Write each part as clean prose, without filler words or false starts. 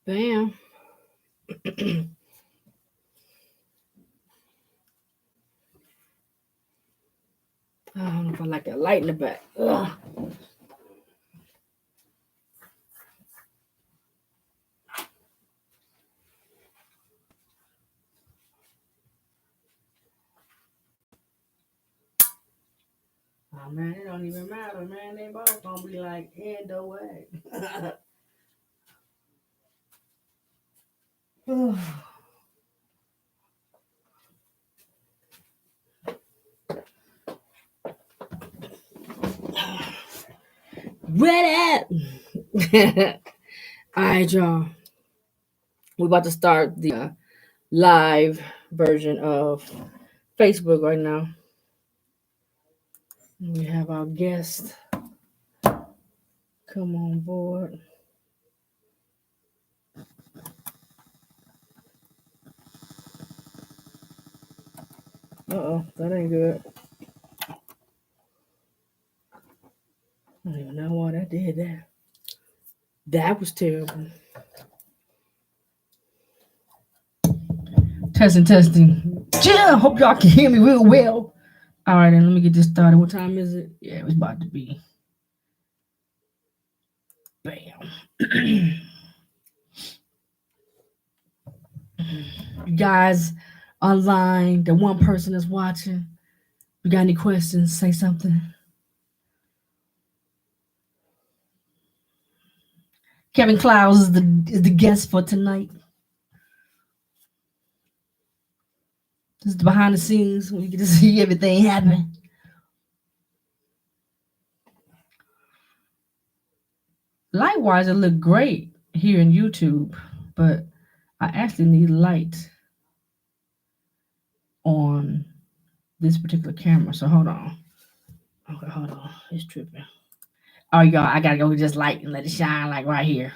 Bam. I don't know if I like that light in the back. Ugh. Oh man, it don't even matter, man. They both gonna be like head away. Ready? All right, y'all. We're about to start the live version of Facebook right now. We have our guest come on board. That ain't good. I don't even know why that did that. That was terrible. Testing. Yeah, hope y'all can hear me real well. All right, then let me get this started. What time is it? Yeah, it was about to be. Bam. You guys online, the one person that's watching, you got any questions? Say something. Kevin Clowes is the guest for tonight. This is the behind the scenes when you get to see everything happen. Light-wise, it looked great here in YouTube, but I actually need light on this particular camera. So hold on. Okay, hold on. It's tripping. Oh, y'all, I gotta go just light and let it shine like right here.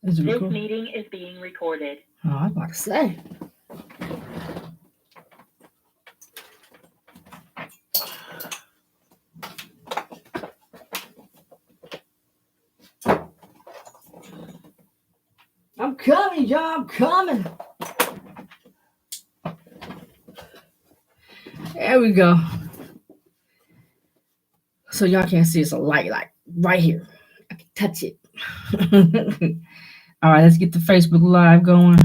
This meeting is being recorded. Oh, I was about to say. I'm coming, y'all. I'm coming. There we go. So y'all can't see it's a light like right here. I can touch it. All right, let's get the Facebook Live going.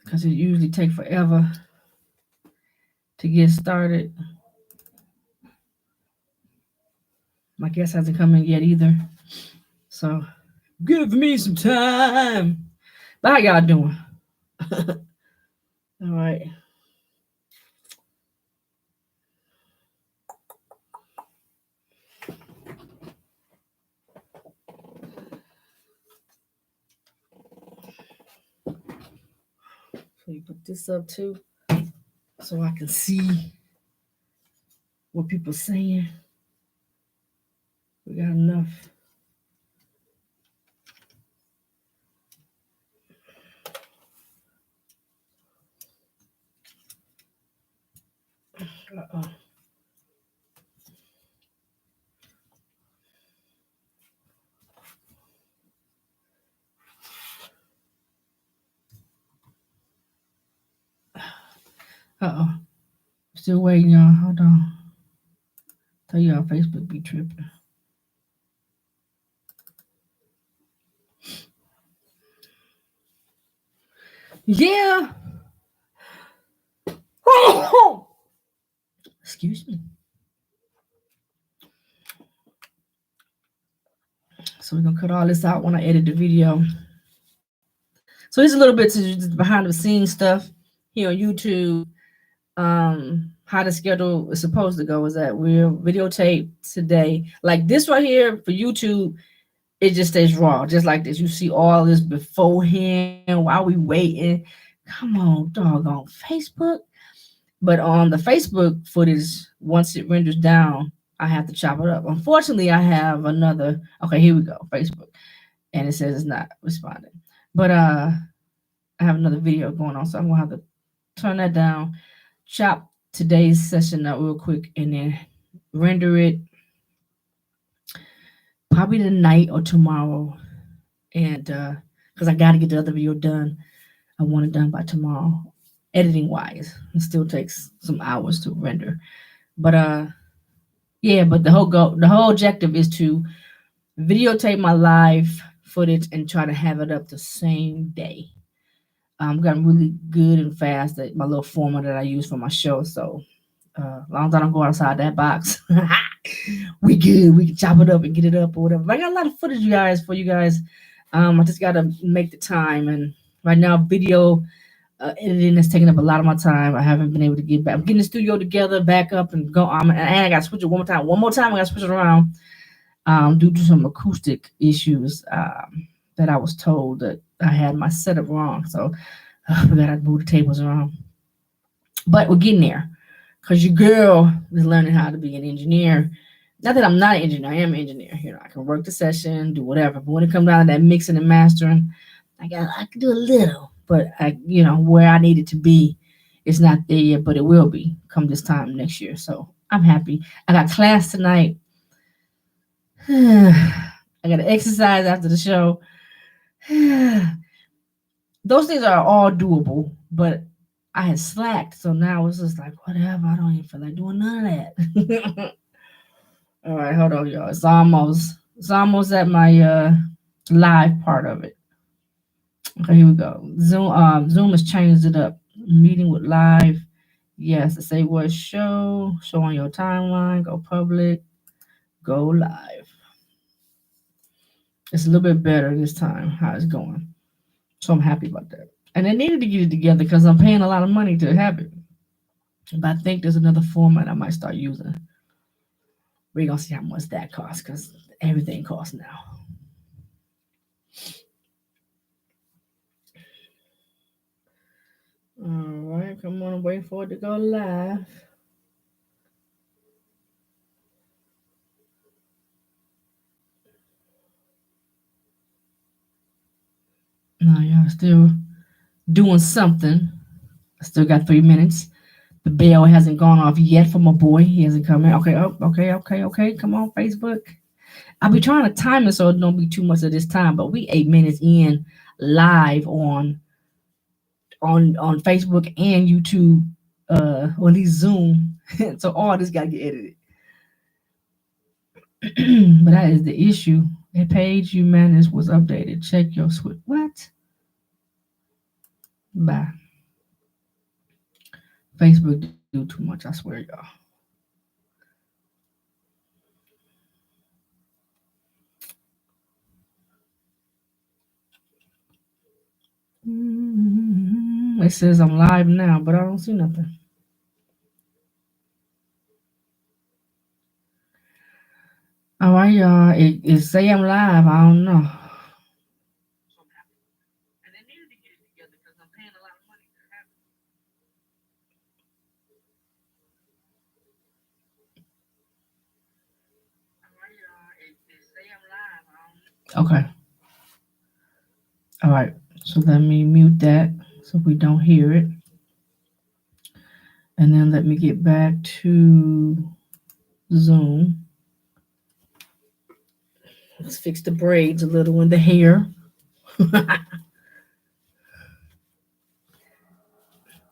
Because it usually takes forever to get started. My guest hasn't come in yet either. So give me some time. But how y'all doing? All right. So you put this up too, so I can see what people saying. We got enough. Uh-oh. Uh-oh. Still waiting, y'all. Hold on. Tell y'all Facebook be tripping. Yeah. Excuse me. So we're gonna cut all this out when I edit the video. So here's a little bit to just behind the scenes stuff here on YouTube. How the schedule is supposed to go is that we'll videotape today. Like this right here for YouTube, it just stays raw, just like this. You see all this beforehand while we waiting. Come on, doggone Facebook. But on the Facebook footage, once it renders down, I have to chop it up. Unfortunately, I have another. Okay, here we go. Facebook, and it says it's not responding. But I have another video going on, so I'm gonna have to turn that down, chop today's session up real quick, and then render it probably tonight or tomorrow. And because I got to get the other video done, I want it done by tomorrow. Editing wise, it still takes some hours to render. But yeah, but the whole objective is to videotape my live footage and try to have it up the same day. Gotten really good and fast at my little format that I use for my show. So as long as I don't go outside that box, we good. We can chop it up and get it up or whatever. But I got a lot of footage, you guys, for you guys. I just gotta make the time, and right now video editing is taking up a lot of my time. I haven't been able to get back. I'm getting the studio together, back up, and go. And I got to switch it one more time. One more time, I got to switch it around due to some acoustic issues that I was told that I had my setup wrong. So we gotta move the tables around. But we're getting there because your girl is learning how to be an engineer. Not that I'm not an engineer, I am an engineer. You know, I can work the session, do whatever. But when it comes down to that mixing and mastering, I can do a little, but where I need it to be, it's not there yet, but it will be come this time next year. So I'm happy. I got class tonight. I got to exercise after the show. Those things are all doable, but I had slacked, so now it's just like whatever. I don't even feel like doing none of that. All right, hold on, y'all. It's almost at my live part of it. Okay, here we go. Zoom has changed it up. Meeting with live. Yes, to say what show on your timeline, go public, go live. It's a little bit better this time, how it's going. So I'm happy about that. And they needed to get it together because I'm paying a lot of money to have it. But I think there's another format I might start using. We're going to see how much that costs because everything costs now. All right, come on, wait for it to go live. No, y'all still doing something. I still got 3 minutes. The bell hasn't gone off yet for my boy. He hasn't come in. Okay. Come on, Facebook. I'll be trying to time it so it don't be too much of this time, but we 8 minutes in live on Facebook and YouTube, or at least Zoom. So all this gotta get edited. But that is the issue. A page you managed was updated. Check your switch. What? Bye. Facebook do too much, I swear, y'all. It says I'm live now, but I don't see nothing. All right, y'all. It say I'm live. I don't know. And they needed to get it together because I'm paying a lot of money to have it. All right, y'all. It say I'm live. I don't know. Okay. All right. So let me mute that so we don't hear it. And then let me get back to Zoom. Let's fix the braids a little in the hair.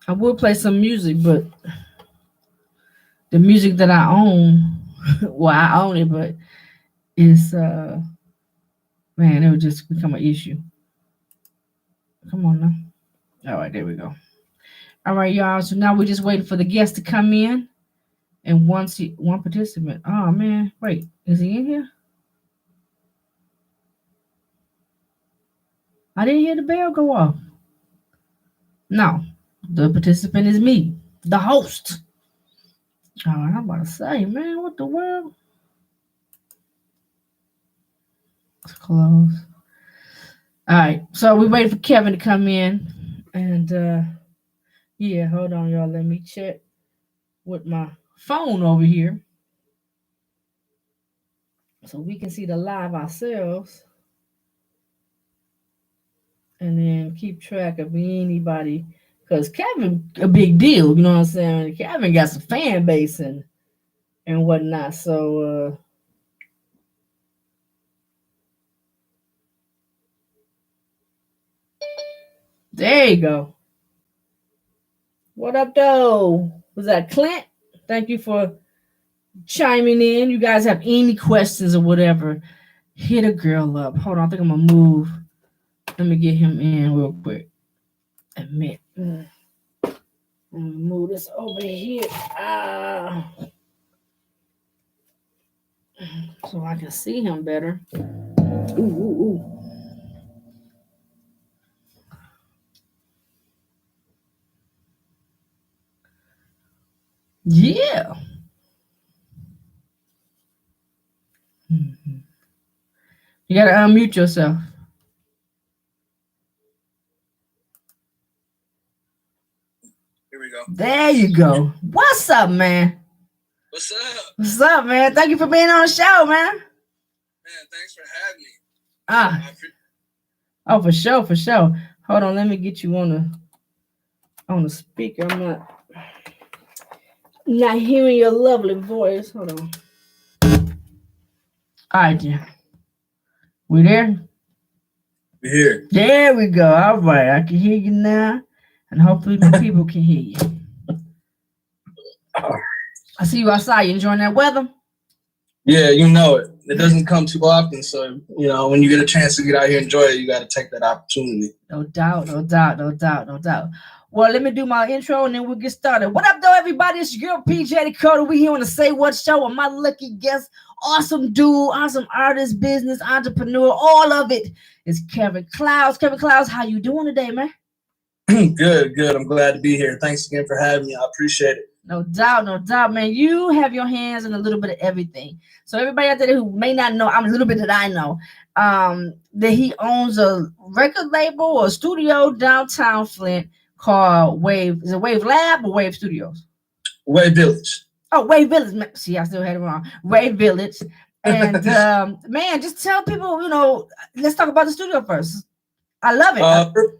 I would play some music, but the music that I own, well, I own it, but it's man, it would just become an issue. Come on now. All right, there we go. All right, y'all. So now we're just waiting for the guest to come in, and one participant. Oh man, wait, is he in here? I didn't hear the bell go off. No, the participant is me, the host. All right, I'm about to say, man, what the world? It's close. All right, so we waiting for Kevin to come in, and yeah, hold on, y'all. Let me check with my phone over here so we can see the live ourselves, and then keep track of anybody. Cause Kevin a big deal, you know what I'm saying? Kevin got some fan base and whatnot. So there you go. What up, though? Was that Clint? Thank you for chiming in. You guys have any questions or whatever, hit a girl up. Hold on, I think I'm gonna move. Let me get him in real quick. Admit. Let me move this over here. So I can see him better. Ooh. Yeah. Mm-hmm. You gotta unmute yourself. Here we go. There you go. What's up, man? What's up? What's up, man? Thank you for being on the show, man. Man, thanks for having me. Oh, for sure. Hold on, let me get you on the speaker. I'm not hearing your lovely voice. Hold on. All right, yeah. We there? We're here. There we go. All right, I can hear you now, and hopefully the people can hear you. I see you outside. You enjoying that weather? Yeah, you know it. It doesn't come too often, so when you get a chance to get out here and enjoy it, you got to take that opportunity. No doubt. Well, let me do my intro and then we'll get started. What up, though, everybody? It's your girl, PJ DAKOTA. We here on the Say What Show, and my lucky guest, awesome dude, awesome artist, business, entrepreneur, all of it is Kevin Clouds. Kevin Clouds, how you doing today, man? Good. I'm glad to be here. Thanks again for having me. I appreciate it. No doubt, man. You have your hands in a little bit of everything. So everybody out there who may not know, I'm a little bit that I know, that he owns a record label or studio downtown Flint called Wave. Is it Wave Lab or Wave Studios? Wave Village. Oh, Wave Village. See, I still had it wrong. Wave Village. And man, just tell people, let's talk about the studio first. I love it.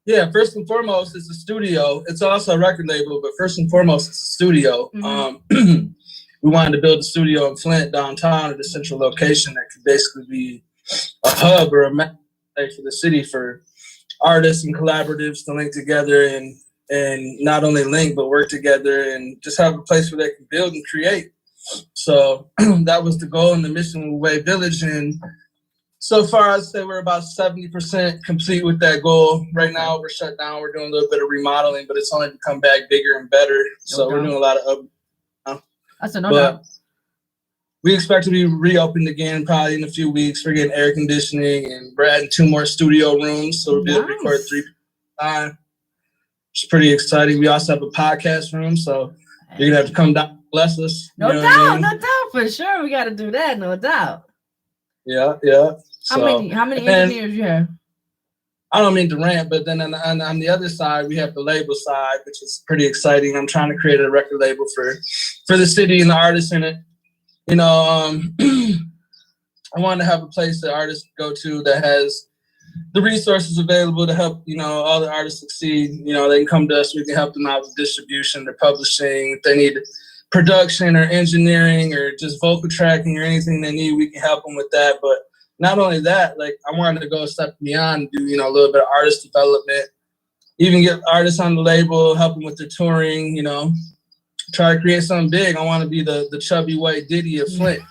Yeah, first and foremost, it's a studio. It's also a record label, but first and foremost, it's a studio. Mm-hmm. We wanted to build a studio in Flint downtown at a central location that could basically be a hub or a map for the city for artists and collaboratives to link together and not only link but work together and just have a place where they can build and create. So that was the goal and the mission with Wave Village, and so far, I'd say we're about 70% complete with that goal. Right now, we're shut down. We're doing a little bit of remodeling, but it's only to come back bigger and better. So we're doing a lot of doubt. We expect to be reopened again probably in a few weeks. We're getting air conditioning, and we're adding 2 more studio rooms, so we'll be able to record 3 people at a time. It's pretty exciting. We also have a podcast room, so you're gonna have to come down and bless us. No doubt, for sure. We got to do that, no doubt. Yeah. How many engineers you have? I don't mean to rant, but then on the other side, we have the label side, which is pretty exciting. I'm trying to create a record label for the city and the artists in it. I want to have a place that artists go to that has the resources available to help, all the artists succeed. They can come to us. We can help them out with distribution, their publishing. If they need production or engineering or just vocal tracking or anything they need, we can help them with that. But not only that, I wanted to go a step beyond, do a little bit of artist development, even get artists on the label, help them with their touring, try to create something big. I want to be the chubby white Diddy of Flint.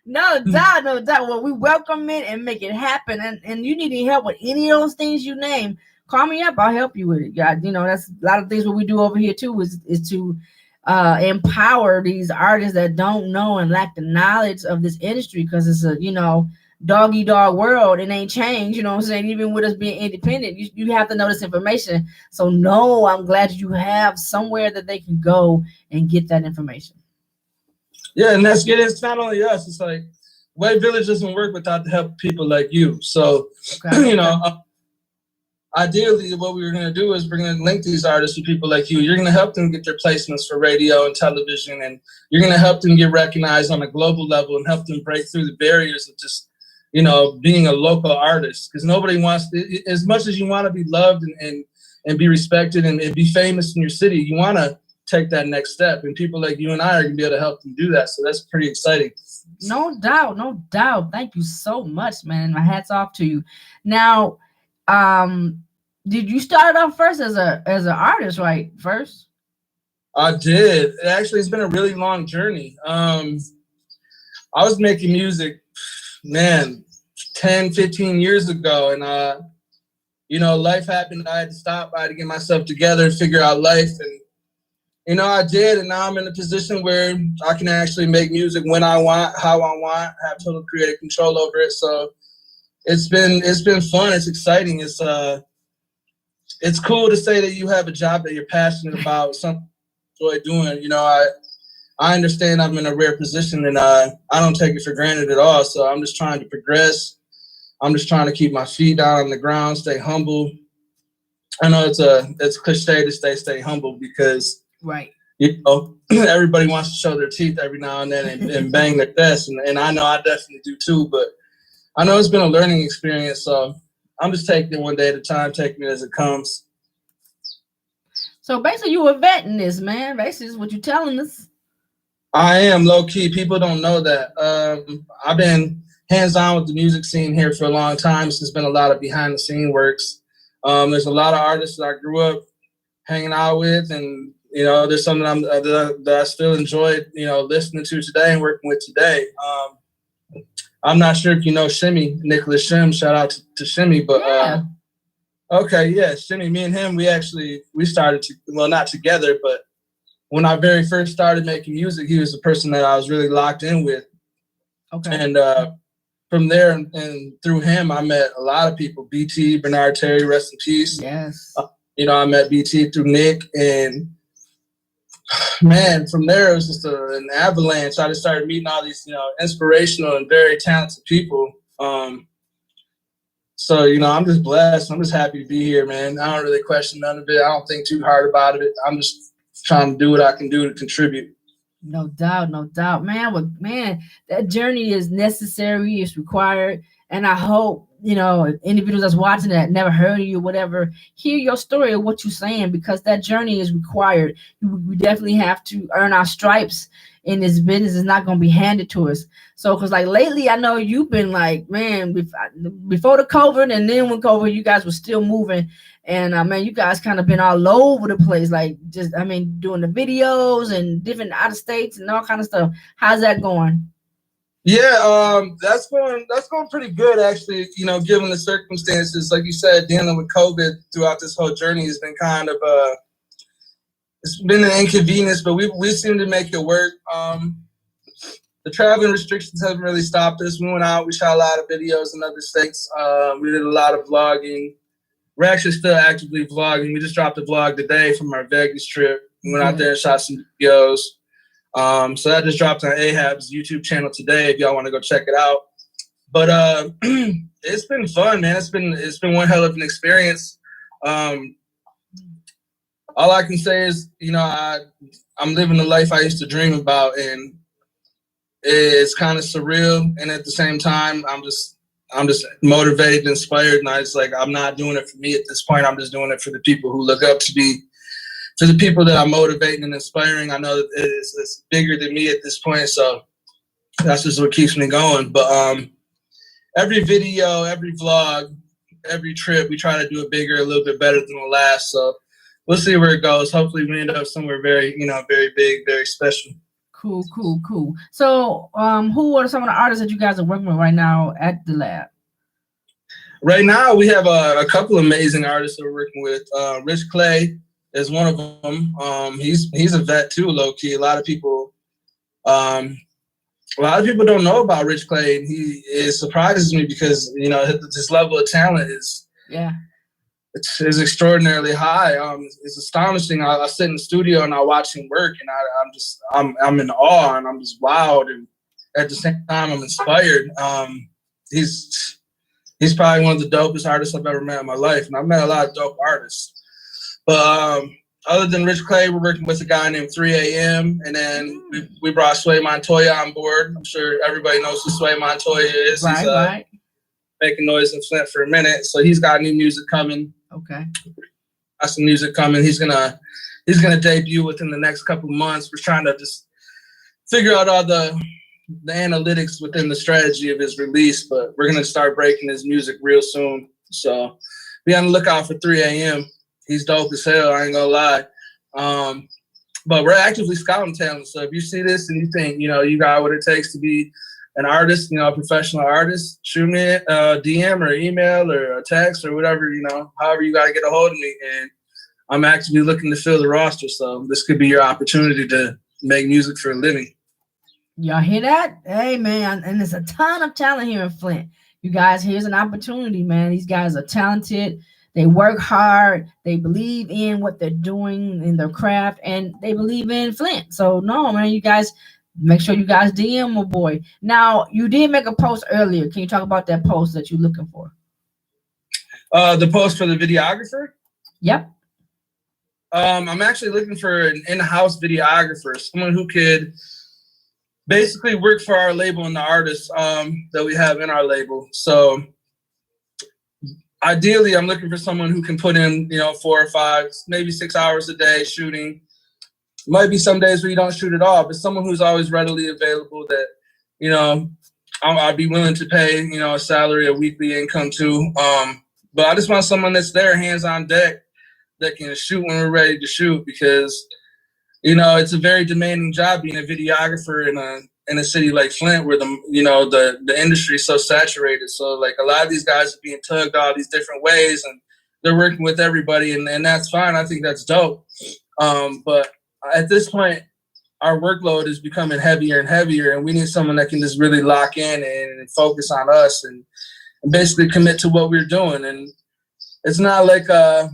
No doubt. Well, we welcome it and make it happen. And you need any help with any of those things you name, call me up. I'll help you with it. God, that's a lot of things what we do over here too is to empower these artists that don't know and lack the knowledge of this industry, because it's dog eat dog world, it ain't changed. You know what I'm saying? Even with us being independent, you have to know this information. So no, I'm glad you have somewhere that they can go and get that information. Yeah, and it's not only us. It's like White Village doesn't work without the help of people like you. So, you know, ideally, what we were going to do is we're going to link these artists to people like you. You're going to help them get their placements for radio and television, and you're going to help them get recognized on a global level and help them break through the barriers of just, you know, being a local artist. Because nobody wants to, as much as you want to be loved and be respected and be famous in your city, you want to take that next step, and people like you and I are going to be able to help them do that. So that's pretty exciting. No doubt, no doubt. Thank you so much, man. My hat's off to you. Now, did you start off first as an artist, right? First? I did. Actually, it's been a really long journey. I was making music, man, 10, 15 years ago, and you know, life happened. I had to stop. I had to get myself together, figure out life, and you know, I did, and now I'm in a position where I can actually make music when I want, how I want, have total creative control over it. So it's been fun. It's exciting. It's cool to say that you have a job that you're passionate about, something you enjoy doing. You know, I understand I'm in a rare position, and I don't take it for granted at all. So I'm just trying to progress. I'm just trying to keep my feet down on the ground, stay humble. I know it's cliche to stay humble because, right, you know, everybody wants to show their teeth every now and then and bang their chest, and I know I definitely do too. But I know it's been a learning experience, so I'm just taking it one day at a time, taking it as it comes. So basically, you a vet in this, man. Basically, is what you're telling us. I am low key. People don't know that. I've been hands-on with the music scene here for a long time. So there's been a lot of behind-the-scene works. There's a lot of artists that I grew up hanging out with, and you know, there's some that I still enjoy, you know, listening to today and working with today. I'm not sure if you know Shimmy, Nicholas Shim. Shout out to Shimmy, but yeah. Okay, yeah, Shimmy. Me and him, we started to, well, not together, but when I very first started making music, he was the person that I was really locked in with. Okay. And from there and through him, I met a lot of people. BT, Bernard Terry, rest in peace. Yes. You know, I met BT through Nick, and man, from there it was just an avalanche. I just started meeting all these, you know, inspirational and very talented people. So, you know, I'm just blessed. I'm just happy to be here, man. I don't really question none of it. I don't think too hard about it. I'm just trying to do what I can do to contribute. No doubt, no doubt, man. Well, man, that journey is necessary. It's required, and I hope, you know, individuals that's watching that never heard of you, whatever, hear your story of what you're saying, because that journey is required. We definitely have to earn our stripes in this business. Is not going to be handed to us. So, because like lately, I know you've been like, man, before the COVID, and then when COVID, you guys were still moving. And man, you guys kind of been all over the place, like just, I mean, doing the videos and different out of states and all kind of stuff. How's that going? Yeah, that's going pretty good, actually. You know, given the circumstances, like you said, dealing with COVID throughout this whole journey has been kind of it's been an inconvenience, but we seem to make it work. The traveling restrictions haven't really stopped us. We went out, we shot a lot of videos in other states. We did a lot of vlogging. We're actually still actively vlogging. We just dropped a vlog today from our Vegas trip. We went out there and shot some videos. So that just dropped on Ahab's YouTube channel today if y'all want to go check it out. But it's been fun, man. It's been one hell of an experience. All I can say is, you know, I'm living the life I used to dream about, and it's kind of surreal. And at the same time, I'm just motivated, inspired, and I'm not doing it for me at this point. I'm just doing it for the people who look up to me, for the people that I'm motivating and inspiring. I know that it's bigger than me at this point, so that's just what keeps me going. But every video, every vlog, every trip, we try to do it bigger, a little bit better than the last. So we'll see where it goes. Hopefully we end up somewhere very, you know, very big, very special. Cool. So who are some of the artists that you guys are working with right now at the lab? Right now we have a couple amazing artists that we're working with. Rich Clay is one of them. He's a vet too, low key. A lot of people a lot of people don't know about Rich Clay, and it surprises me because, you know, his level of talent is is extraordinarily high. It's astonishing. I sit in the studio and I watch him work, and I'm in awe, and I'm just wowed, and at the same time I'm inspired. He's probably one of the dopest artists I've ever met in my life, and I've met a lot of dope artists. But other than Rich Clay, we're working with a guy named 3 a.m. And then we brought Sway Montoya on board. I'm sure everybody knows who Sway Montoya is. Right, he's making noise in Flint for a minute. So he's got new music coming. Okay. Got some music coming. He's gonna debut within the next couple months. We're trying to just figure out all the analytics within the strategy of his release, but we're gonna start breaking his music real soon. So be on the lookout for 3 a.m. He's dope as hell, I ain't gonna lie. But we're actively scouting talent. So if you see this and you think, you know, you got what it takes to be an artist, you know, a professional artist, shoot me a DM or email or a text or whatever, you know, however you gotta get a hold of me. And I'm actively looking to fill the roster. So this could be your opportunity to make music for a living. Y'all hear that? Hey, man. And there's a ton of talent here in Flint. You guys, here's an opportunity, man. These guys are talented. They work hard. They believe in what they're doing in their craft, and they believe in Flint. So, no, man, you guys, make sure you guys DM my boy. Now, you did make a post earlier. Can you talk about that post that you're looking for? The post for the videographer? Yep. I'm actually looking for an in-house videographer, someone who could basically work for our label and the artists that we have in our label. So ideally, I'm looking for someone who can put in, you know, 4 or 5, maybe 6 hours a day shooting. Might be some days where you don't shoot at all, but someone who's always readily available that, you know, I'd be willing to pay, you know, a salary, a weekly income to. But I just want someone that's there, hands on deck, that can shoot when we're ready to shoot, because, you know, it's a very demanding job being a videographer in a city like Flint, where the industry is so saturated. So like a lot of these guys are being tugged all these different ways, and they're working with everybody, and that's fine. I think that's dope. But at this point, our workload is becoming heavier and heavier, and we need someone that can just really lock in and focus on us and basically commit to what we're doing. And it's not like a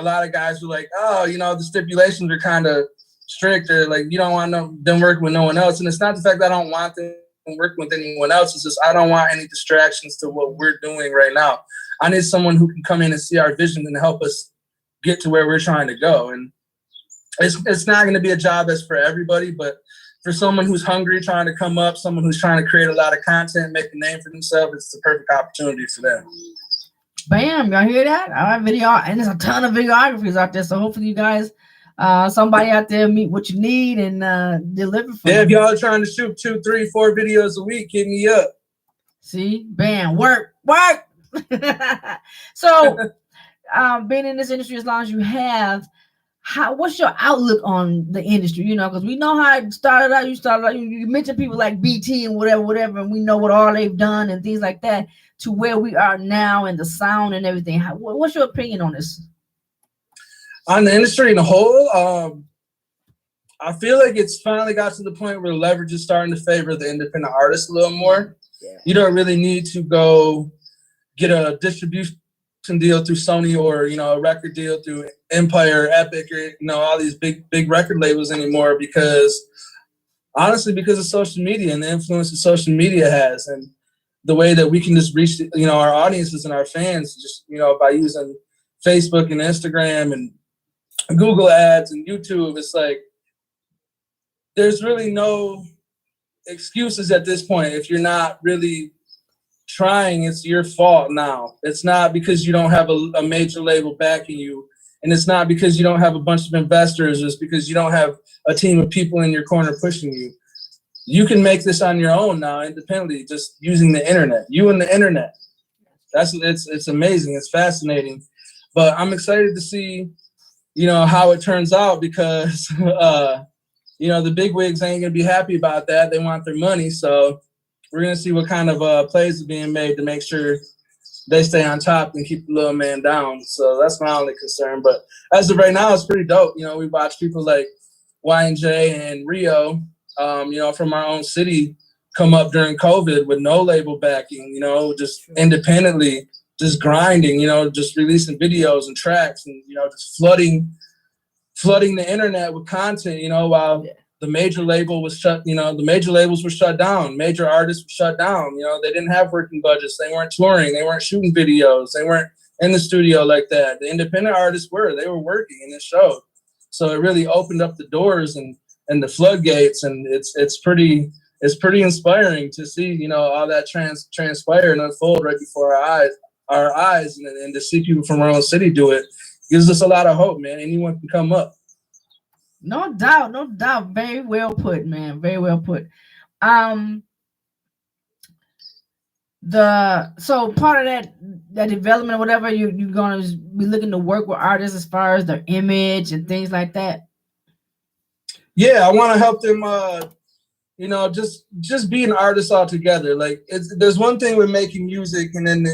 lot of guys were like, oh, you know, the stipulations are kind of strict, or like, you don't want them working with no one else. And it's not the fact that I don't want them working with anyone else. It's just I don't want any distractions to what we're doing right now. I need someone who can come in and see our vision and help us get to where we're trying to go. And it's not going to be a job that's for everybody, but for someone who's hungry, trying to come up, someone who's trying to create a lot of content, make a name for themselves, it's the perfect opportunity for them. Bam, y'all hear that? All right, video, and there's a ton of videographers out there. So hopefully you guys, somebody out there meet what you need and deliver for you. If y'all are trying to shoot 2, 3, 4 videos a week, hit me up. See, bam, work. So, being in this industry as long as you have, what's your outlook on the industry? You know, because we know how it started out. You mentioned people like BT and whatever, and we know what all they've done and things like that, to where we are now and the sound and everything. What's your opinion on this? On the industry in a whole, I feel like it's finally got to the point where leverage is starting to favor the independent artists a little more. Yeah. You don't really need to go get a distribution deal through Sony, or, you know, a record deal through Empire, Epic, or, you know, all these big record labels anymore, because honestly, because of social media and the influence that social media has, and the way that we can just reach, you know, our audiences and our fans, just, you know, by using Facebook and Instagram and Google ads and YouTube. It's like there's really no excuses at this point. If you're not really trying, it's your fault now. It's not because you don't have a major label backing you, and it's not because you don't have a bunch of investors. It's because you don't have a team of people in your corner pushing you. You can make this on your own now, independently, just using the internet. You and the internet. It's amazing. It's fascinating. But I'm excited to see, you know, how it turns out, because you know, the big wigs ain't gonna be happy about that. They want their money. So we're gonna see what kind of plays are being made to make sure they stay on top and keep the little man down. So that's my only concern. But as of right now, it's pretty dope. You know, we watch people like Y&J and Rio from our own city come up during COVID with no label backing, just independently, just grinding, just releasing videos and tracks and, just flooding the internet with content, while the major label was shut, the major labels were shut down, major artists were shut down, they didn't have working budgets, they weren't touring, they weren't shooting videos, they weren't in the studio like that. The independent artists they were working and it showed. So it really opened up the doors and the floodgates, and it's pretty inspiring to see, all that transpire and unfold right before our eyes, and to see people from our own city do it gives us a lot of hope, man. Anyone can come up. No doubt, no doubt. Very well put, man. Very well put. So part of that development or whatever, you're gonna be looking to work with artists as far as their image and things like that. Yeah, I want to help them. Just be an artist altogether. Like there's one thing with making music, and then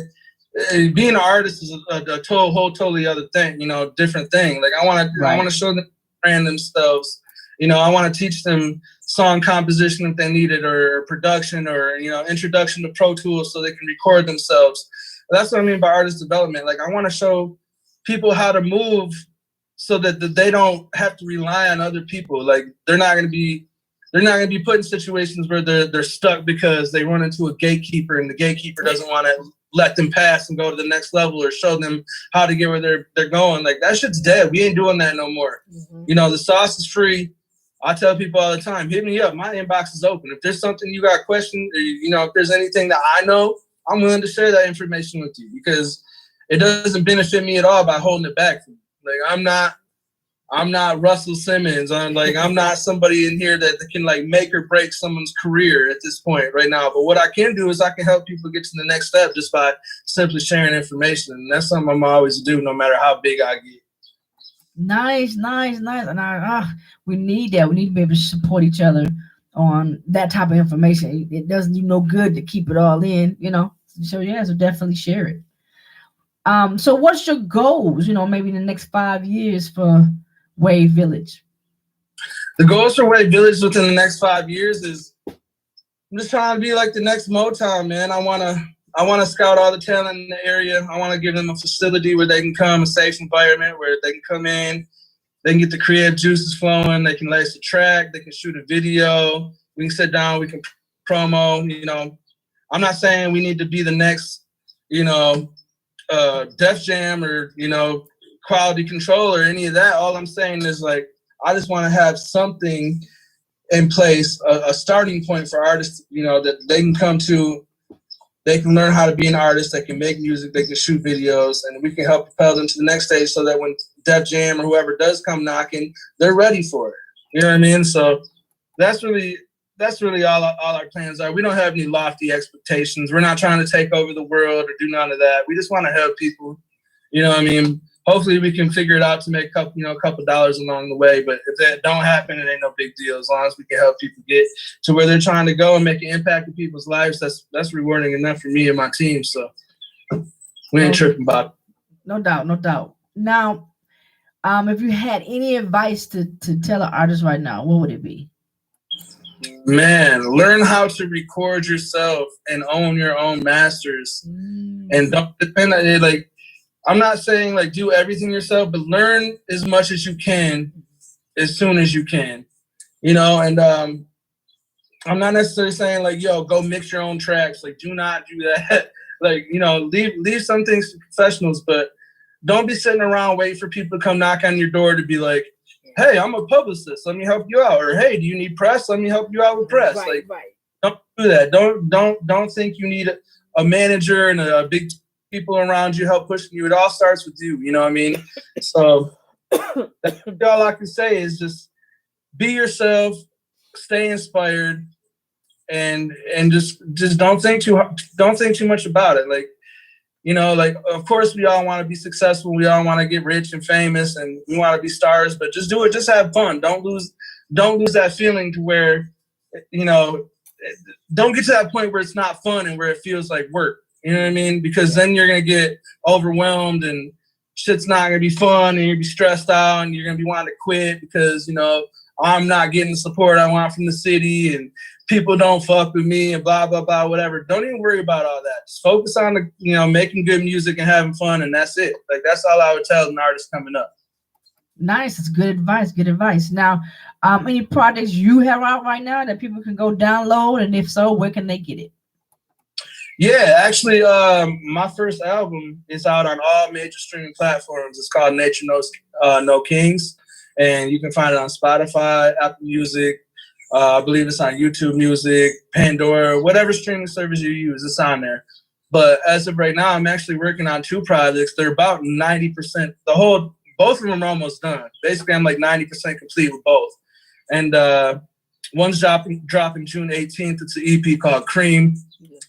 being an artist is a totally other thing. Different thing. Like I want to show them brand themselves. I want to teach them song composition if they need it, or production, or introduction to Pro Tools so they can record themselves. That's what I mean by artist development. Like I want to show people how to move so that they don't have to rely on other people. Like they're not going to be put in situations where they're stuck because they run into a gatekeeper and the gatekeeper doesn't want to let them pass and go to the next level or show them how to get where they're going. Like that shit's dead. We ain't doing that no more. Mm-hmm. The sauce is free. I tell people all the time, hit me up. My inbox is open. If there's something you got questions, or, if there's anything that I know, I'm willing to share that information with you, because it doesn't benefit me at all by holding it back from you. Like I'm not Russell Simmons. I'm not somebody in here that can like make or break someone's career at this point right now. But what I can do is I can help people get to the next step just by simply sharing information. And that's something I'm always do, no matter how big I get. Nice. And we need that. We need to be able to support each other on that type of information. It doesn't do no good to keep it all in, So so definitely share it. So what's your goals, maybe in the next 5 years for Wave Village? The goals for Wave Village within the next 5 years is I'm just trying to be like the next Motown, man. I want to scout all the talent in the area. I want to give them a facility where they can come, a safe environment where they can come in, they can get the creative juices flowing, they can lace a track, they can shoot a video, we can sit down, we can promo. I'm not saying we need to be the next, Def Jam or, Quality Control or any of that. All I'm saying is like, I just want to have something in place, a starting point for artists, that they can come to. They can learn how to be an artist, they can make music, they can shoot videos, and we can help propel them to the next stage so that when Def Jam or whoever does come knocking, they're ready for it. You know what I mean? So that's really all our plans are. We don't have any lofty expectations. We're not trying to take over the world or do none of that. We just want to help people. You know what I mean? Hopefully we can figure it out to make a couple dollars along the way. But if that don't happen, it ain't no big deal. As long as we can help people get to where they're trying to go and make an impact in people's lives, that's rewarding enough for me and my team. So we ain't tripping about it. No doubt. Now, if you had any advice to tell an artist right now, what would it be? Man, learn how to record yourself and own your own masters. And don't depend on it. Like, I'm not saying like do everything yourself, but learn as much as you can as soon as you can, and I'm not necessarily saying like, yo, go mix your own tracks. Like, do not do that. Like, leave some things to professionals, but don't be sitting around waiting for people to come knock on your door to be like, hey, I'm a publicist, let me help you out. Or, hey, do you need press? Let me help you out with press. Right. Don't do that. Don't think you need a manager and a big people around you help pushing you. It all starts with you. You know what I mean? So that's all I can say is just be yourself, stay inspired, and just don't think too much about it. Like, of course we all want to be successful. We all want to get rich and famous, and we want to be stars. But just do it. Just have fun. Don't lose that feeling to where, don't get to that point where it's not fun and where it feels like work. You know what I mean? Because then you're gonna get overwhelmed and shit's not gonna be fun, and you'll be stressed out, and you're gonna be wanting to quit because I'm not getting the support I want from the city and people don't fuck with me and blah, blah, blah, whatever. Don't even worry about all that. Just focus on the, making good music and having fun. And that's it. Like, that's all I would tell an artist coming up. Nice. It's good advice. Good advice. Now, any projects you have out right now that people can go download? And if so, where can they get it? Yeah, actually, my first album is out on all major streaming platforms. It's called Nature Knows No Kings. And you can find it on Spotify, Apple Music. I believe it's on YouTube Music, Pandora, whatever streaming service you use, it's on there. But as of right now, I'm actually working on 2 projects. They're about 90%. Both of them are almost done. Basically, I'm like 90% complete with both. And one's dropping June 18th. It's an EP called Cream.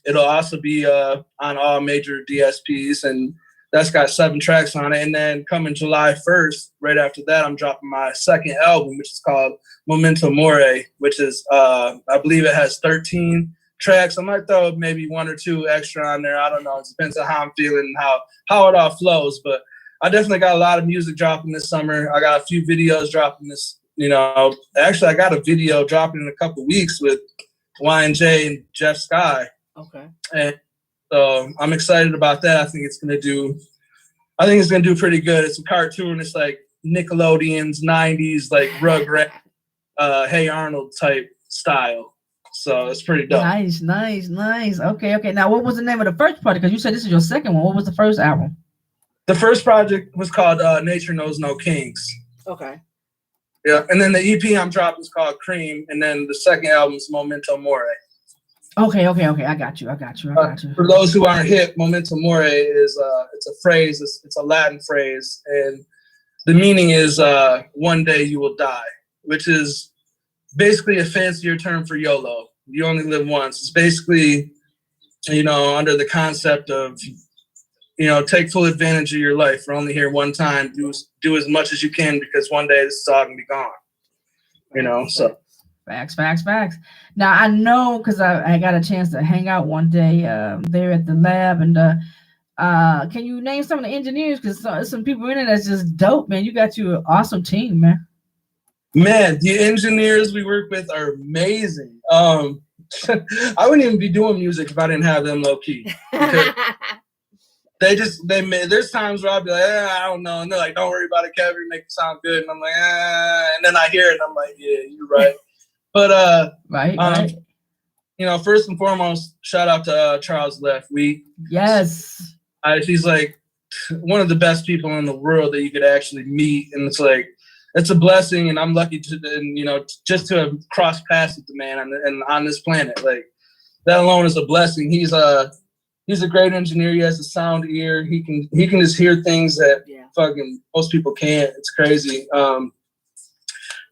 It'll also be on all major DSPs, and that's got 7 tracks on it. And then coming July 1st, right after that, I'm dropping my second album, which is called Memento Mori, which is, I believe it has 13 tracks. I might throw maybe 1 or 2 extra on there. I don't know. It depends on how I'm feeling and how it all flows. But I definitely got a lot of music dropping this summer. I got a few videos dropping this, Actually, I got a video dropping in a couple weeks with Y&J and Jeff Sky. Okay. And so I'm excited about that. I think it's gonna do pretty good. It's a cartoon. It's like Nickelodeon's 90s, like Rugrat, Hey Arnold type style. So it's pretty dope. Nice. Okay. Now, what was the name of the first project? Because you said this is your second one. What was the first album? The first project was called Nature Knows No Kings. Okay. Yeah, and then the EP I'm dropping is called Cream, and then the second album is Memento Mori. Okay. I got you. For those who aren't hip, Memento Mori is it's a phrase. It's a Latin phrase, and the meaning is one day you will die, which is basically a fancier term for YOLO. You only live once. It's basically, under the concept of, take full advantage of your life. We're only here one time. Do as much as you can because one day this is all gonna be gone. So. Facts. Now, I know because I got a chance to hang out one day there at the lab. And can you name some of the engineers? Because some people in it that's just dope, man. You got you an awesome team, man. Man, the engineers we work with are amazing. I wouldn't even be doing music if I didn't have them low key. There's times where I'll be like, I don't know. And they're like, don't worry about it, Kevin, make it sound good. And I'm like, and then I hear it and I'm like, yeah, you're right. But right. First and foremost, shout out to Charles Leff. Yes. He's like one of the best people in the world that you could actually meet, and it's a blessing, and I'm lucky just to have crossed paths with the man on this planet. Like, that alone is a blessing. He's a great engineer. He has a sound ear. He can just hear things that fucking most people can't. It's crazy.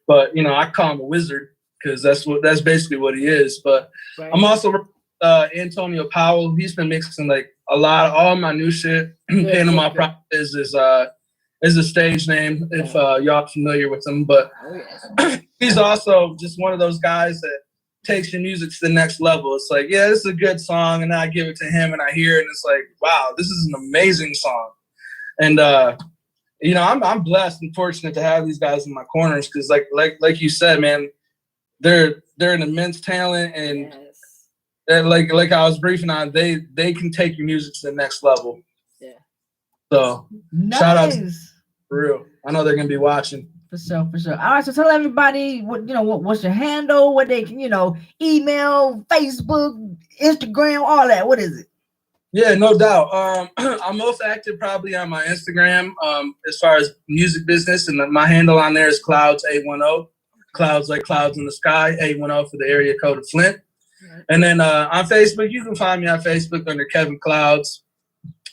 But I call him a wizard, because that's basically what he is. But right. I'm also Antonio Powell. He's been mixing like all my new shit. Panama Prop is a stage name if y'all familiar with him. But he's also just one of those guys that takes your music to the next level. It's like, yeah, this is a good song, and then I give it to him and I hear it and it's like, wow, this is an amazing song. And I'm blessed and fortunate to have these guys in my corners, because like you said, man, they're an immense talent, and like I was briefing on, they can take your music to the next level. Yeah. So nice. Shout out to for real. I know they're gonna be watching. For sure. All right, so tell everybody what's your handle, what they can, email, Facebook, Instagram, all that. What is it? Yeah, no doubt. I'm most active probably on my Instagram as far as music business, and my handle on there is Clouds810. Clouds like clouds in the sky, 810 for the area code of Flint. And then on Facebook, you can find me on Facebook under Kevin Clouds.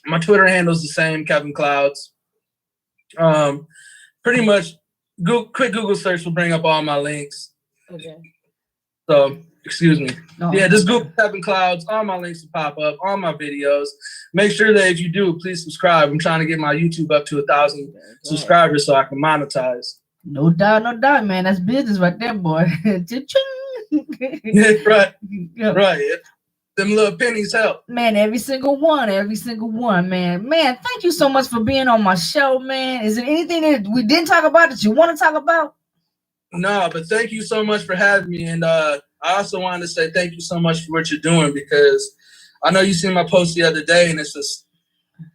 My Twitter handle is the same, Kevin Clouds. Pretty much, quick Google search will bring up all my links. Okay. So, excuse me. No. Yeah, just Google Kevin Clouds. All my links will pop up, all my videos. Make sure that if you do, please subscribe. I'm trying to get my YouTube up to 1,000 subscribers so I can monetize. No doubt, man. That's business right there, boy. Right. Right. Them little pennies help. Man, every single one, man. Man, thank you so much for being on my show, man. Is there anything that we didn't talk about that you want to talk about? No, but thank you so much for having me. And I also wanted to say thank you so much for what you're doing, because I know you seen my post the other day, and it's just,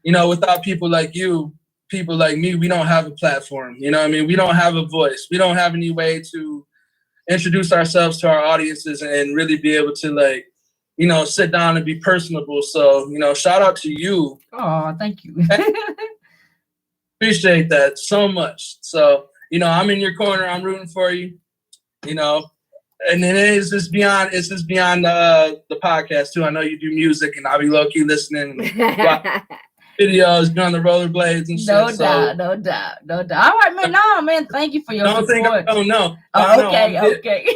without people like you, people like me, we don't have a platform. You know what I mean? We don't have a voice. We don't have any way to introduce ourselves to our audiences and really be able to sit down and be personable. So, shout out to you. Oh, thank you. Appreciate that so much. So, I'm in your corner. I'm rooting for you, and then it's just beyond the podcast too. I know you do music, and I'll be low key listening. Videos, be on the rollerblades and shit. No doubt. All right, man. No, man. Thank you for your support. No. Okay.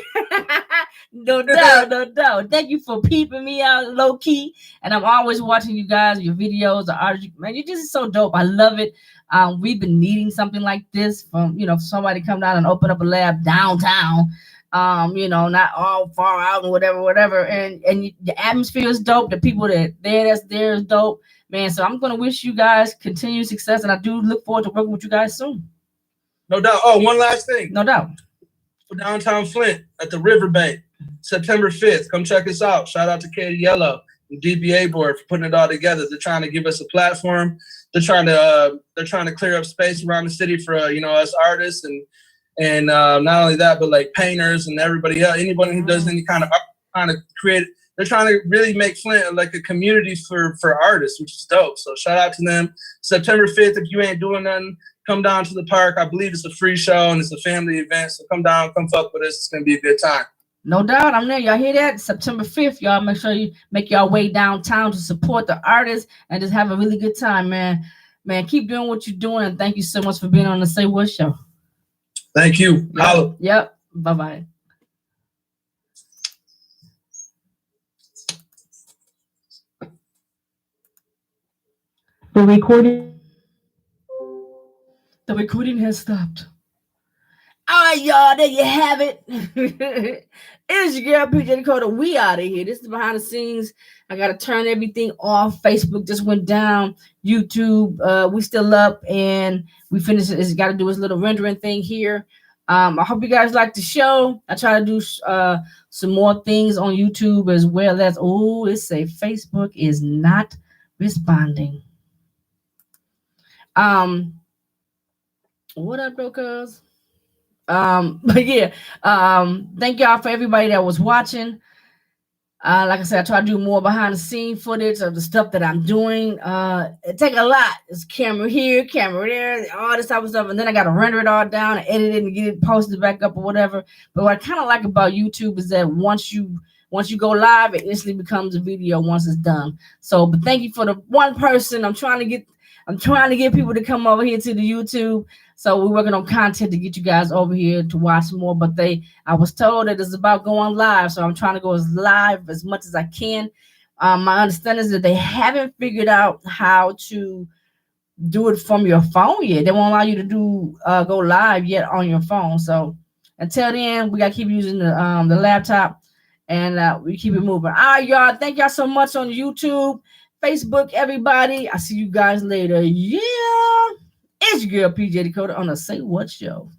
No doubt. Thank you for peeping me out low key. And I'm always watching you guys, your videos, the art. Man, you're just so dope. I love it. We've been needing something like this from, somebody come down and open up a lab downtown. Not all far out and whatever. And the atmosphere is dope. The people that's there is dope. Man, so I'm going to wish you guys continued success, and I do look forward to working with you guys soon. No doubt. Oh, one last thing. No doubt. Downtown Flint at the Riverbank, September 5th. Come check us out. Shout out to Katie Yellow and DBA board for putting it all together. They're trying to give us a platform. They're trying to clear up space around the city for us artists and not only that, but like painters and everybody else, anybody who does any kind of create. They're trying to really make Flint like a community for artists, which is dope. So shout out to them. September 5th, if you ain't doing nothing, come down to the park. I believe it's a free show and it's a family event. So come down, come fuck with us. It's going to be a good time. No doubt. I'm there. Y'all hear that? September 5th. Y'all make sure you make y'all way downtown to support the artists and just have a really good time, man. Man, keep doing what you're doing. And thank you so much for being on the Say What Show. Thank you. Yep. Bye-bye. The recording has stopped. All right, y'all, there you have it. It's your girl, PJ Dakota. We out of here. This is behind the scenes. I got to turn everything off. Facebook just went down. YouTube, we still up, and we finished it. It's got to do its little rendering thing here. I hope you guys like the show. I try to do some more things on YouTube as well as, it's say Facebook is not responding. What up, brokers? But yeah, thank y'all for everybody that was watching. Like I said, I try to do more behind the scene footage of the stuff that I'm doing. It take a lot. It's camera here, camera there, all this type of stuff, and then I got to render it all down and edit it and get it posted back up or whatever. But what I kind of like about YouTube is that once you go live, it instantly becomes a video once it's done. So, but thank you for the one person. I'm trying to get people to come over here to the YouTube. So we're working on content to get you guys over here to watch more. But I was told that it's about going live. So I'm trying to go as live as much as I can. My understanding is that they haven't figured out how to do it from your phone yet. They won't allow you to go live yet on your phone. So until then, we got to keep using the laptop, and we keep it moving. All right, y'all. Thank y'all so much on YouTube, Facebook, everybody. I'll see you guys later. Yeah. It's your girl, PJ Dakota, on the Say What Show.